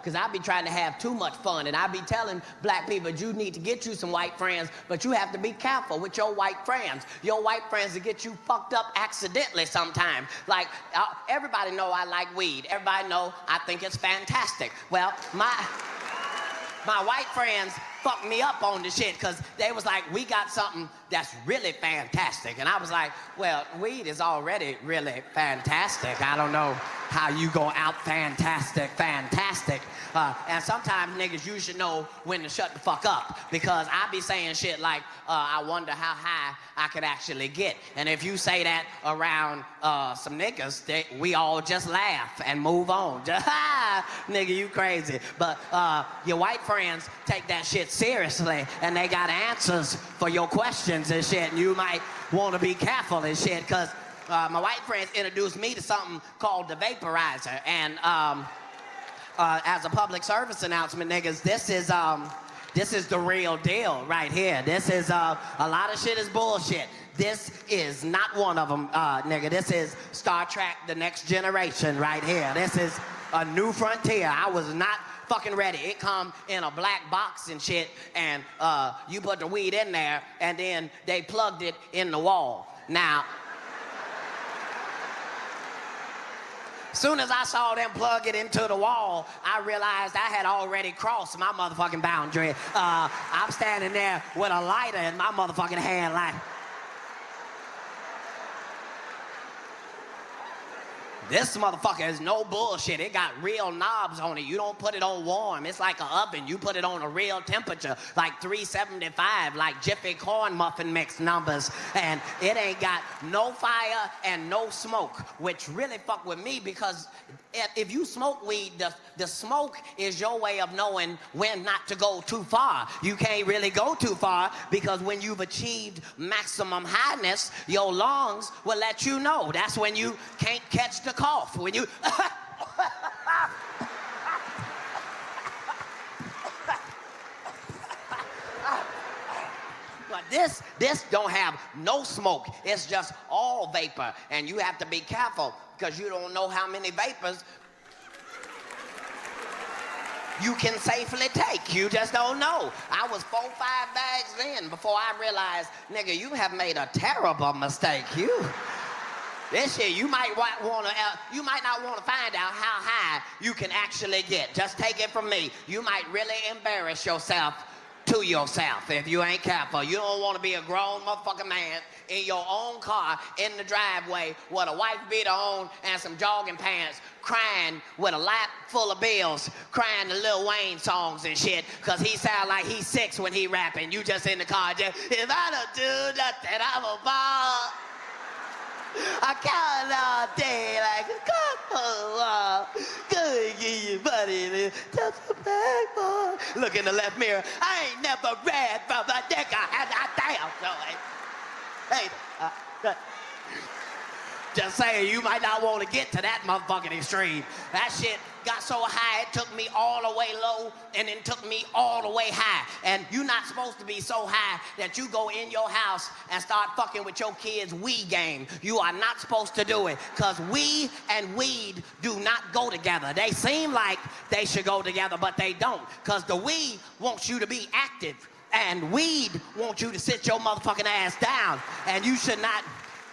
Because I be trying to have too much fun, and I be telling black people, you need to get you some white friends, but you have to be careful with your white friends. Your white friends will get you fucked up accidentally sometimes. Like, everybody know I like weed. Everybody know I think it's fantastic. Well, my white friends fucked me up on the shit, because they was like, we got something that's really fantastic. And I was like, well, weed is already really fantastic. I don't know how you go out fantastic. And sometimes, niggas, you should know when to shut the fuck up, because I be saying shit like, I wonder how high I could actually get. And if you say that around some niggas, we all just laugh and move on. Nigga, you crazy. But your white friends take that shit seriously, and they got answers for your questions and shit, and you might want to be careful and shit, because my white friends introduced me to something called the Vaporizer. And as a public service announcement, niggas, this is the real deal right here. This is, a lot of shit is bullshit. This is not one of them, nigga. This is Star Trek: The Next Generation right here. This is a new frontier. I was not fucking ready. It come in a black box and shit, and you put the weed in there, and then they plugged it in the wall. Now, soon as I saw them plug it into the wall, I realized I had already crossed my motherfucking boundary. I'm standing there with a lighter in my motherfucking hand like, this motherfucker is no bullshit. It got real knobs on it. You don't put it on warm. It's like an oven. You put it on a real temperature, like 375, like Jiffy corn muffin mix numbers. And it ain't got no fire and no smoke, which really fuck with me, because if you smoke weed, the smoke is your way of knowing when not to go too far. You can't really go too far, because when you've achieved maximum highness, your lungs will let you know. That's when you can't catch the cough. When you but this don't have no smoke. It's just all vapor, and you have to be careful, because you don't know how many vapors you can safely take. You just don't know. I was 4 or 5 bags in before I realized, nigga, you have made a terrible mistake. This shit, you might not want to find out how high you can actually get. Just take it from me. You might really embarrass yourself to yourself if you ain't careful. You don't want to be a grown motherfucking man in your own car in the driveway with a wife beater on and some jogging pants, crying with a lap full of bills, crying the Lil Wayne songs and shit, because he sound like he's 6 when he rapping. You just in the car, just, if I don't do nothing, I'm a ball. I count all day like a couple. Good, give you buddy, just a bag boy. Look in the left mirror. I ain't never read from the dick I had that damn. So, hey, just saying, you might not want to get to that motherfucking extreme. That shit got so high, it took me all the way low, and then took me all the way high. And you're not supposed to be so high that you go in your house and start fucking with your kids' Wii game. You are not supposed to do it, because Wii and weed do not go together. They seem like they should go together, but they don't, because the Wii wants you to be active, and weed wants you to sit your motherfucking ass down, and you should not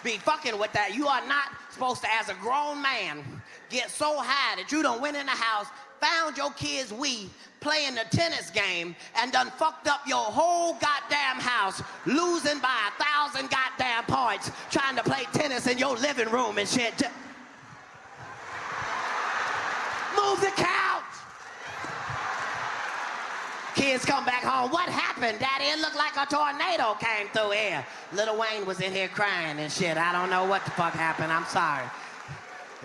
be fucking with that. You are not supposed to, as a grown man, get so high that you done went in the house, found your kids' Wii, playing the tennis game, and done fucked up your whole goddamn house, losing by 1,000 goddamn points, trying to play tennis in your living room and shit. Move the couch! Kids come back home. What happened, Daddy? It looked like a tornado came through here. Lil Wayne was in here crying and shit. I don't know what the fuck happened. I'm sorry.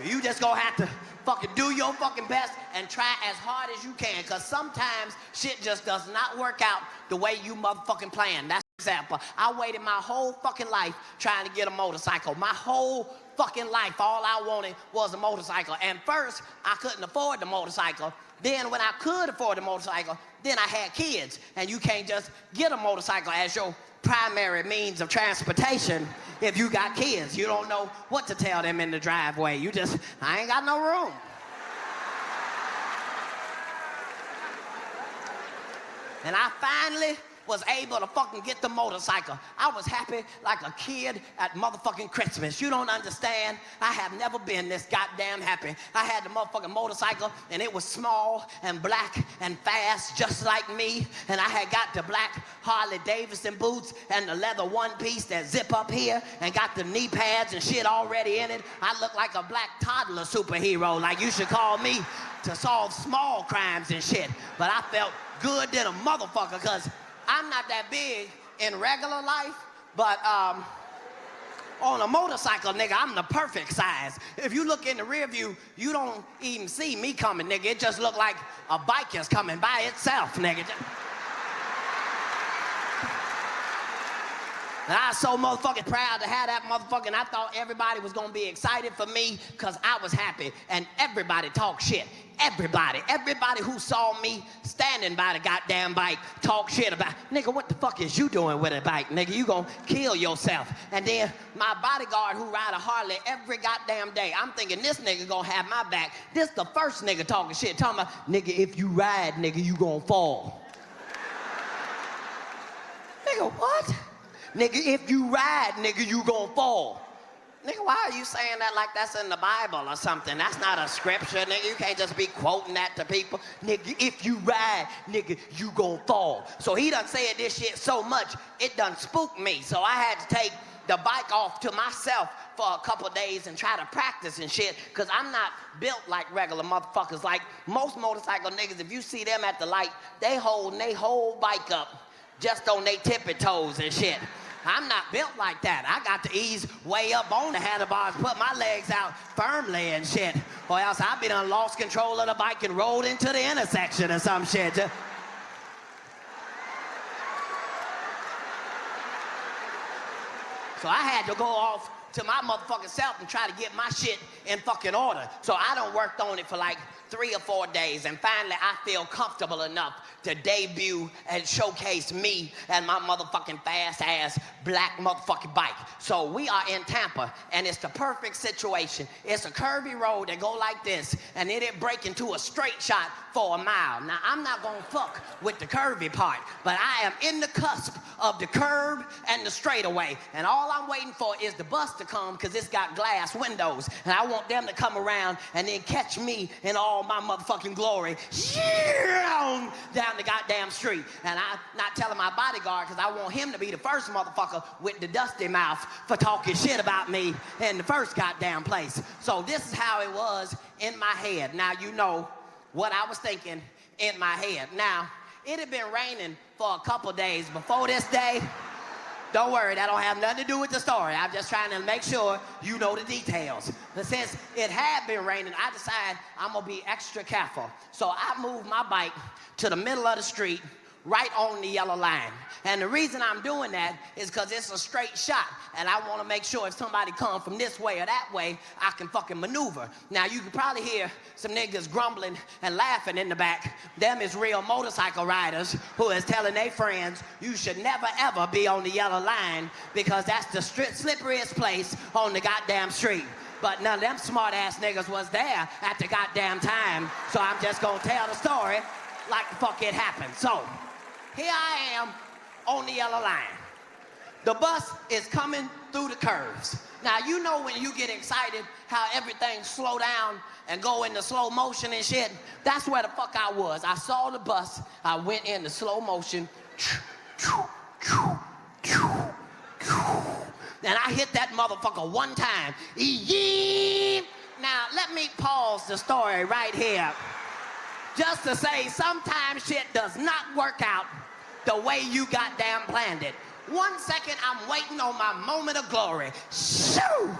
You just gonna have to fucking do your fucking best and try as hard as you can, because sometimes shit just does not work out the way you motherfucking plan. That's an example. I waited my whole fucking life trying to get a motorcycle. My whole fucking life, all I wanted was a motorcycle. And first, I couldn't afford the motorcycle. Then when I could afford the motorcycle, then I had kids. And you can't just get a motorcycle as your primary means of transportation if you got kids. You don't know what to tell them in the driveway. You just, I ain't got no room. And I finally was able to fucking get the motorcycle. I was happy like a kid at motherfucking Christmas. You don't understand. I have never been this goddamn happy. I had the motherfucking motorcycle, and it was small and black and fast, just like me. And I had got the black Harley Davidson boots and the leather one piece that zip up here, and got the knee pads and shit already in it. I look like a black toddler superhero. Like, you should call me to solve small crimes and shit. But I felt good than a motherfucker, because I'm not that big in regular life, but on a motorcycle, nigga, I'm the perfect size. If you look in the rear view, you don't even see me coming, nigga. It just look like a bike is coming by itself, nigga. And I was so motherfucking proud to have that motherfucker, and I thought everybody was gonna be excited for me because I was happy, and everybody talked shit. Everybody who saw me standing by the goddamn bike talk shit about, nigga, what the fuck is you doing with a bike, nigga? You gonna kill yourself. And then my bodyguard who ride a Harley every goddamn day, I'm thinking this nigga gonna have my back. This the first nigga talking shit, talking about, nigga, if you ride, nigga, you gonna fall. Nigga, what? Nigga, if you ride, nigga, you gonna fall. Nigga, why are you saying that like that's in the Bible or something? That's not a scripture, nigga. You can't just be quoting that to people. Nigga, if you ride, nigga, you gon' fall. So he done said this shit so much, it done spooked me. So I had to take the bike off to myself for a couple days and try to practice and shit, because I'm not built like regular motherfuckers. Like most motorcycle niggas, if you see them at the light, they holding they whole bike up just on they tippy toes and shit. I'm not built like that. I got to ease way up on the handlebars, put my legs out firmly and shit, or else I'd be done lost control of the bike and rolled into the intersection or some shit. So I had to go off to my motherfucking self and try to get my shit in fucking order. So I done worked on it for like 3 or 4 days, and finally I feel comfortable enough to debut and showcase me and my motherfucking fast-ass black motherfucking bike. So we are in Tampa, and it's the perfect situation. It's a curvy road that go like this, and then it break into a straight shot for a mile. Now, I'm not gonna fuck with the curvy part, but I am in the cusp of the curb and the straightaway, and all I'm waiting for is the bus to come, because it's got glass windows, and I want them to come around and then catch me in all my motherfucking glory down the goddamn street. And I'm not telling my bodyguard, because I want him to be the first motherfucker with the dusty mouth for talking shit about me in the first goddamn place. So this is how it was in my head. Now you know what I was thinking in my head. Now, it had been raining for a couple days before this day. Don't worry, that don't have nothing to do with the story. I'm just trying to make sure you know the details. But since it had been raining, I decided I'm gonna be extra careful. So I moved my bike to the middle of the street, right on the yellow line. And the reason I'm doing that is because it's a straight shot, and I want to make sure if somebody comes from this way or that way, I can fucking maneuver. Now, you can probably hear some niggas grumbling and laughing in the back. Them is real motorcycle riders who is telling their friends, you should never, ever be on the yellow line, because that's the slipperiest place on the goddamn street. But none of them smart-ass niggas was there at the goddamn time, so I'm just gonna tell the story like the fuck it happened. So, here I am on the yellow line. The bus is coming through the curves. Now, you know when you get excited how everything slow down and go into slow motion and shit? That's where the fuck I was. I saw the bus, I went into slow motion, and I hit that motherfucker one time. Now, let me pause the story right here, just to say sometimes shit does not work out the way you goddamn planned it. 1 second, I'm waiting on my moment of glory. Shoo!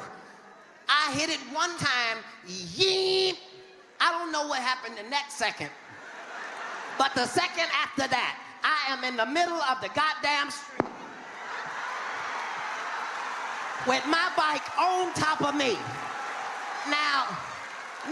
I hit it one time. Yeep! I don't know what happened the next second. But the second after that, I am in the middle of the goddamn street with my bike on top of me. Now,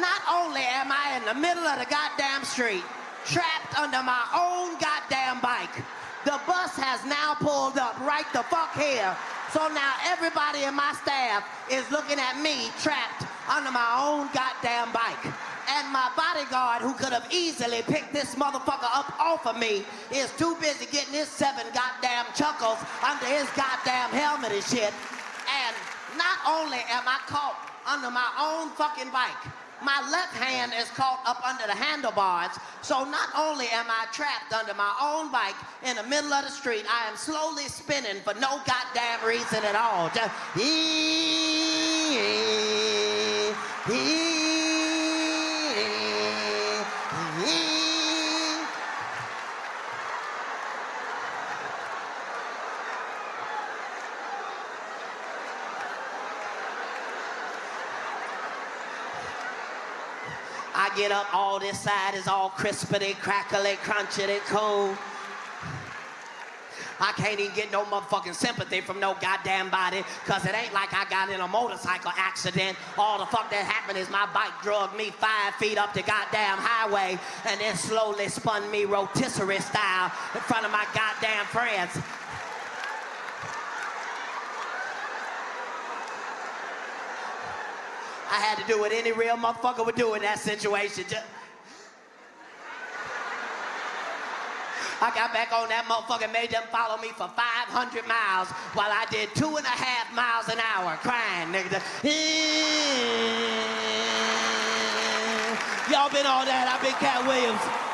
not only am I in the middle of the goddamn street, trapped under my own goddamn bike, the bus has now pulled up right the fuck here. So now everybody in my staff is looking at me trapped under my own goddamn bike. And my bodyguard, who could have easily picked this motherfucker up off of me, is too busy getting his 7 goddamn chuckles under his goddamn helmet and shit. And not only am I caught under my own fucking bike, my left hand is caught up under the handlebars, so not only am I trapped under my own bike in the middle of the street, I am slowly spinning for no goddamn reason at all. Just I get up, all this side is all crispity, crackly, crunchity, cool. I can't even get no motherfucking sympathy from no goddamn body, cause it ain't like I got in a motorcycle accident. All the fuck that happened is my bike drug me 5 feet up the goddamn highway and then slowly spun me rotisserie style in front of my goddamn friends. I had to do what any real motherfucker would do in that situation. I got back on that motherfucker and made them follow me for 500 miles while I did 2.5 miles an hour crying, nigga. Y'all been on that. I've been Katt Williams.